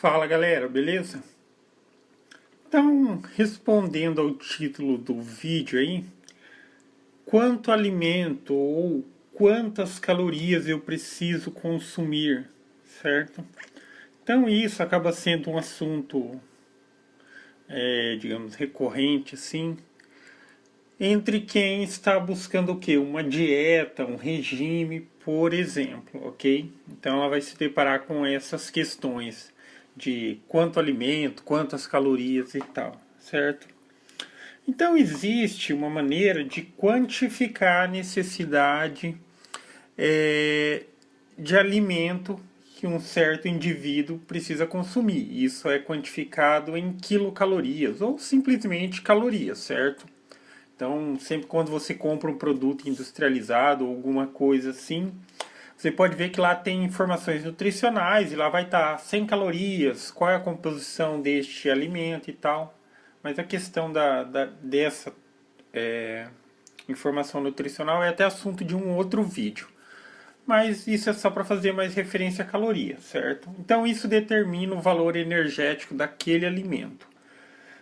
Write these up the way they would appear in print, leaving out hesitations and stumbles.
Fala galera, beleza? Então, respondendo ao título do vídeo aí, quanto alimento ou quantas calorias eu preciso consumir, certo? Então isso acaba sendo um assunto, digamos, recorrente assim, entre quem está buscando o quê? Uma dieta, um regime, por exemplo, ok? Então ela vai se deparar com essas questões de quanto alimento, quantas calorias e tal, certo? Então existe uma maneira de quantificar a necessidade de alimento que um certo indivíduo precisa consumir. Isso é quantificado em quilocalorias ou simplesmente calorias, certo? Então, sempre quando você compra um produto industrializado ou alguma coisa assim, você pode ver que lá tem informações nutricionais e lá vai estar 100 calorias, qual é a composição deste alimento e tal. Mas a questão dessa informação nutricional é até assunto de um outro vídeo. Mas isso é só para fazer mais referência a caloria, certo? Então isso determina o valor energético daquele alimento.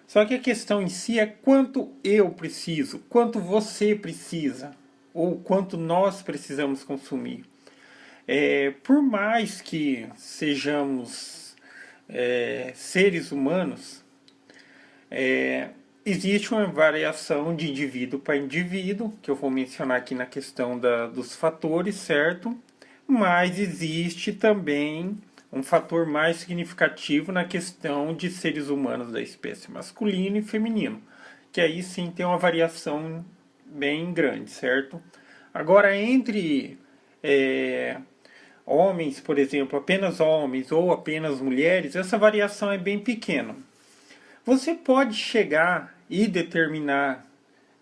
Só que a questão em si é quanto eu preciso, quanto você precisa, ou quanto nós precisamos consumir. Por mais que sejamos seres humanos, existe uma variação de indivíduo para indivíduo, que eu vou mencionar aqui na questão dos fatores, certo? Mas existe também um fator mais significativo na questão de seres humanos da espécie masculino e feminino, que aí sim tem uma variação bem grande, certo? Agora, entre homens, por exemplo, apenas homens ou apenas mulheres, essa variação é bem pequena. Você pode chegar e determinar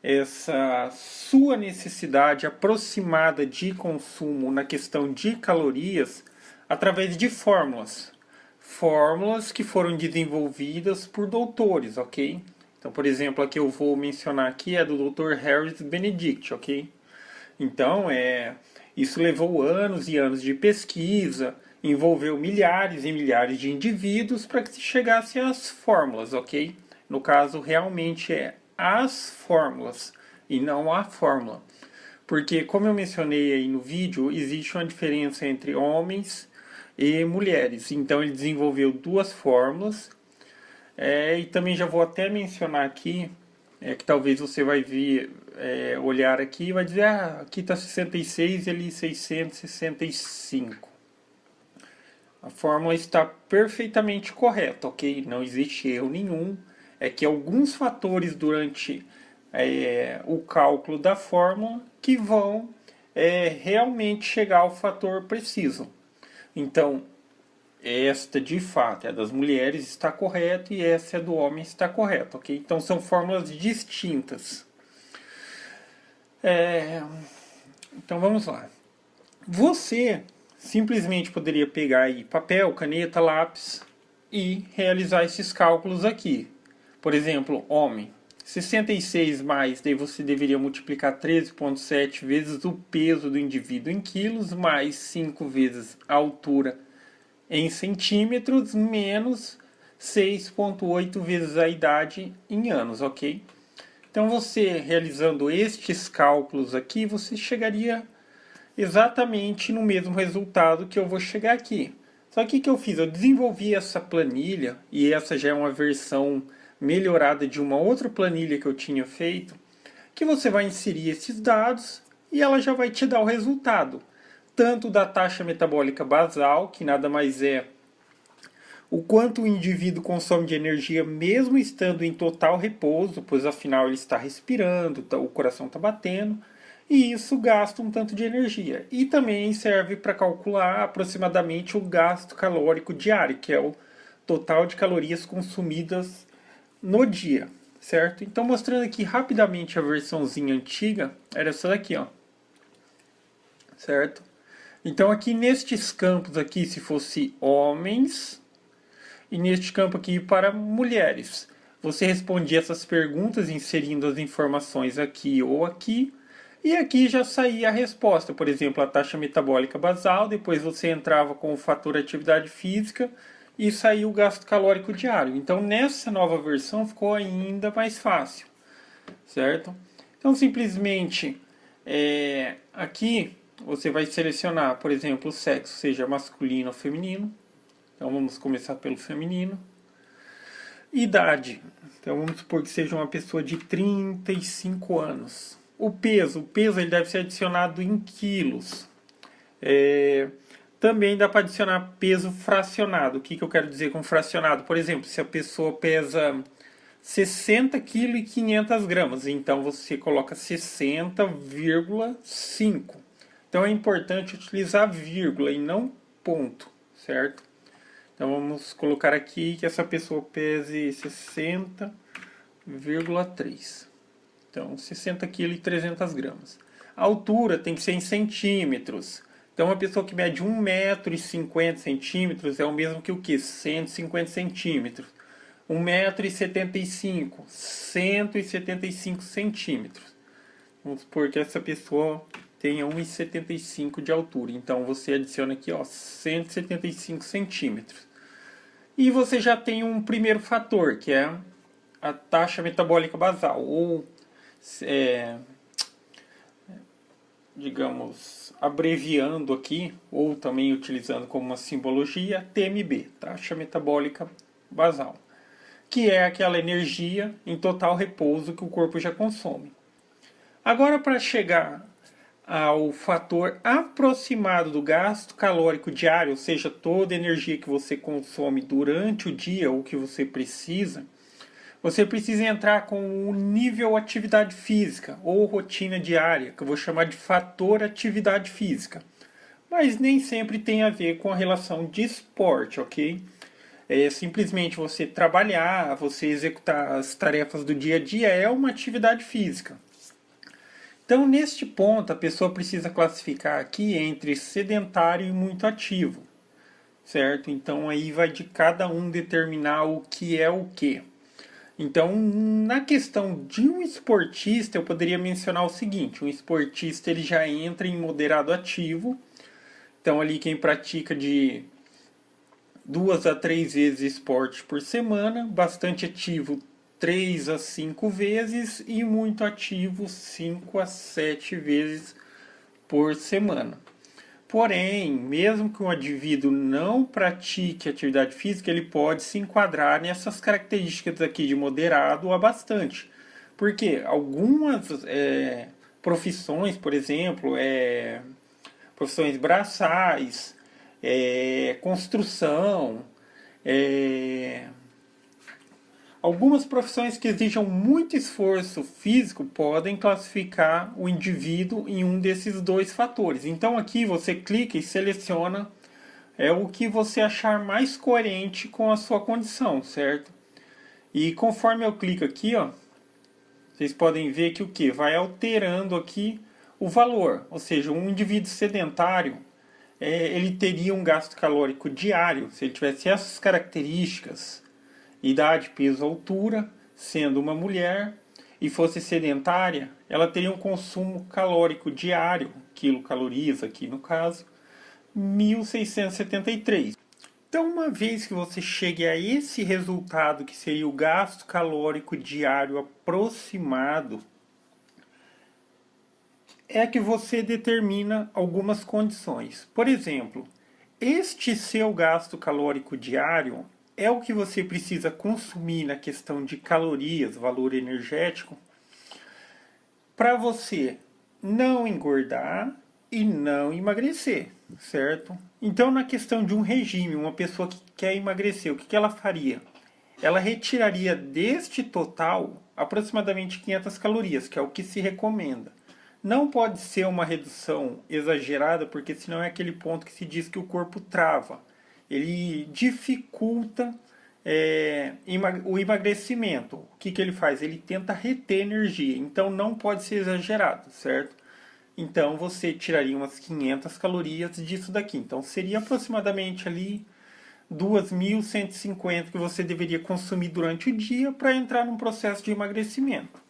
essa sua necessidade aproximada de consumo na questão de calorias através de fórmulas. Fórmulas que foram desenvolvidas por doutores, ok? Então, por exemplo, a que eu vou mencionar aqui é do Dr. Harris Benedict, ok? Então, isso levou anos e anos de pesquisa, envolveu milhares e milhares de indivíduos para que se chegasse às fórmulas, ok? No caso, realmente é as fórmulas e não a fórmula. Porque, como eu mencionei aí no vídeo, existe uma diferença entre homens e mulheres. Então, ele desenvolveu duas fórmulas. E também já vou até mencionar aqui, que talvez você vai vir olhar aqui e vai dizer, aqui está 66 e ali 665. A fórmula está perfeitamente correta, ok? Não existe erro nenhum. É que alguns fatores durante o cálculo da fórmula que vão realmente chegar ao fator preciso. Então, esta de fato é das mulheres, está correta, e essa é do homem, está correta, ok? Então são fórmulas distintas. Então vamos lá. Você simplesmente poderia pegar aí papel, caneta, lápis e realizar esses cálculos aqui. Por exemplo, homem, 66 mais, daí você deveria multiplicar 13,7 vezes o peso do indivíduo em quilos, mais 5 vezes a altura em centímetros, menos 6,8 vezes a idade em anos, ok? Então você realizando estes cálculos aqui, você chegaria exatamente no mesmo resultado que eu vou chegar aqui. Só que o que eu fiz? Eu desenvolvi essa planilha, e essa já é uma versão melhorada de uma outra planilha que eu tinha feito, que você vai inserir esses dados e ela já vai te dar o resultado. Tanto da taxa metabólica basal, que nada mais é o quanto o indivíduo consome de energia mesmo estando em total repouso, pois afinal ele está respirando, o coração está batendo, e isso gasta um tanto de energia. E também serve para calcular aproximadamente o gasto calórico diário, que é o total de calorias consumidas no dia, certo? Então, mostrando aqui rapidamente a versãozinha antiga, era essa daqui, ó, certo? Então, aqui nestes campos aqui, se fosse homens, e neste campo aqui para mulheres, você respondia essas perguntas inserindo as informações aqui ou aqui, e aqui já saía a resposta. Por exemplo, a taxa metabólica basal, depois você entrava com o fator atividade física e sair o gasto calórico diário. Então nessa nova versão ficou ainda mais fácil, certo? Então simplesmente aqui você vai selecionar, por exemplo, o sexo, seja masculino ou feminino. Então vamos começar pelo feminino. Idade. Então vamos supor que seja uma pessoa de 35 anos. O peso ele deve ser adicionado em quilos. Também dá para adicionar peso fracionado. O que eu quero dizer com fracionado? Por exemplo, se a pessoa pesa 60 kg e 500 gramas, então você coloca 60,5. Então é importante utilizar vírgula e não ponto, certo? Então vamos colocar aqui que essa pessoa pese 60,3. Então 60 kg e 300 gramas. A altura tem que ser em centímetros. Então uma pessoa que mede 1,50 m é o mesmo que o que? 150 centímetros. 1,75 m, 175 centímetros. Vamos supor que essa pessoa tenha 1,75 de altura. Então você adiciona aqui, 175 centímetros. E você já tem um primeiro fator, que é a taxa metabólica basal, ou digamos, abreviando aqui, ou também utilizando como uma simbologia, TMB, taxa metabólica basal, que é aquela energia em total repouso que o corpo já consome. Agora, para chegar ao fator aproximado do gasto calórico diário, ou seja, toda a energia que você consome durante o dia ou que você precisa entrar com o nível atividade física ou rotina diária, que eu vou chamar de fator atividade física. Mas nem sempre tem a ver com a relação de esporte, ok? É simplesmente você trabalhar, você executar as tarefas do dia a dia é uma atividade física. Então, neste ponto, a pessoa precisa classificar aqui entre sedentário e muito ativo, certo? Então, aí vai de cada um determinar o que é o que. Então, na questão de um esportista, eu poderia mencionar o seguinte: um esportista ele já entra em moderado ativo. Então, ali quem pratica de 2 a 3 vezes esporte por semana, bastante ativo 3 a 5 vezes e muito ativo 5 a 7 vezes por semana. Porém, mesmo que um indivíduo não pratique atividade física, ele pode se enquadrar nessas características aqui de moderado a bastante. Porque algumas profissões, por exemplo, profissões braçais, construção, algumas profissões que exijam muito esforço físico podem classificar o indivíduo em um desses dois fatores. Então aqui você clica e seleciona o que você achar mais coerente com a sua condição, certo? E conforme eu clico aqui, vocês podem ver que o que vai alterando aqui o valor. Ou seja, um indivíduo sedentário, ele teria um gasto calórico diário, se ele tivesse essas características: idade, peso, altura, sendo uma mulher, e fosse sedentária, ela teria um consumo calórico diário, quilocalorias aqui no caso, 1.673. Então, uma vez que você chegue a esse resultado, que seria o gasto calórico diário aproximado, é que você determina algumas condições. Por exemplo, este seu gasto calórico diário é o que você precisa consumir na questão de calorias, valor energético, para você não engordar e não emagrecer, certo? Então, na questão de um regime, uma pessoa que quer emagrecer, o que ela faria? Ela retiraria deste total aproximadamente 500 calorias, que é o que se recomenda. Não pode ser uma redução exagerada, porque senão é aquele ponto que se diz que o corpo trava. Ele dificulta o emagrecimento. O que ele faz? Ele tenta reter energia. Então não pode ser exagerado, certo? Então você tiraria umas 500 calorias disso daqui. Então seria aproximadamente ali 2.150 que você deveria consumir durante o dia para entrar num processo de emagrecimento.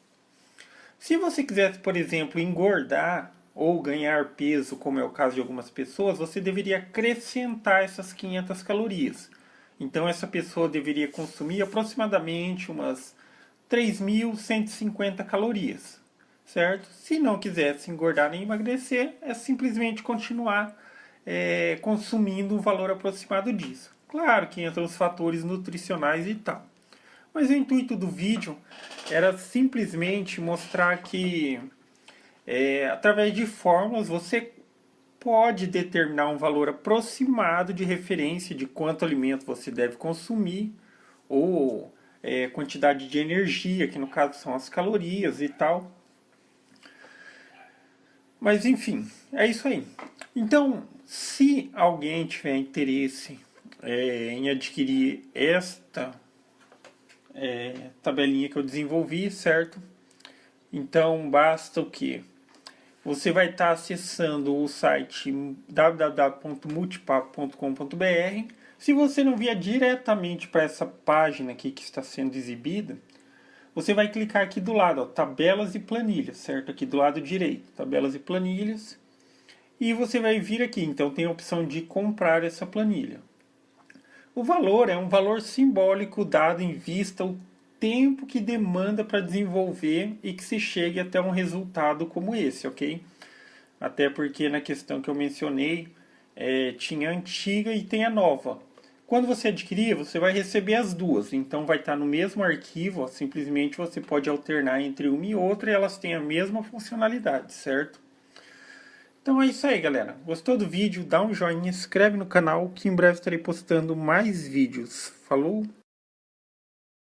Se você quisesse, por exemplo, engordar ou ganhar peso, como é o caso de algumas pessoas, você deveria acrescentar essas 500 calorias. Então essa pessoa deveria consumir aproximadamente umas 3.150 calorias, certo? Se não quisesse engordar nem emagrecer, é simplesmente continuar consumindo um valor aproximado disso. Claro que entram os fatores nutricionais e tal. Mas o intuito do vídeo era simplesmente mostrar que através de fórmulas você pode determinar um valor aproximado de referência de quanto alimento você deve consumir, ou quantidade de energia, que no caso são as calorias e tal. Mas enfim, é isso aí. Então, se alguém tiver interesse em adquirir esta tabelinha que eu desenvolvi, certo? Então basta o que? Você vai estar acessando o site www.multipapo.com.br. Se você não vier diretamente para essa página aqui que está sendo exibida, você vai clicar aqui do lado, ó, tabelas e planilhas, certo? Aqui do lado direito, tabelas e planilhas. E você vai vir aqui, então tem a opção de comprar essa planilha. O valor é um valor simbólico dado em vista ao tempo que demanda para desenvolver e que se chegue até um resultado como esse, ok? Até porque na questão que eu mencionei, tinha a antiga e tem a nova. Quando você adquirir, você vai receber as duas, então vai estar no mesmo arquivo, ó, simplesmente você pode alternar entre uma e outra e elas têm a mesma funcionalidade, certo? Então é isso aí, galera. Gostou do vídeo? Dá um joinha, se inscreve no canal que em breve estarei postando mais vídeos. Falou!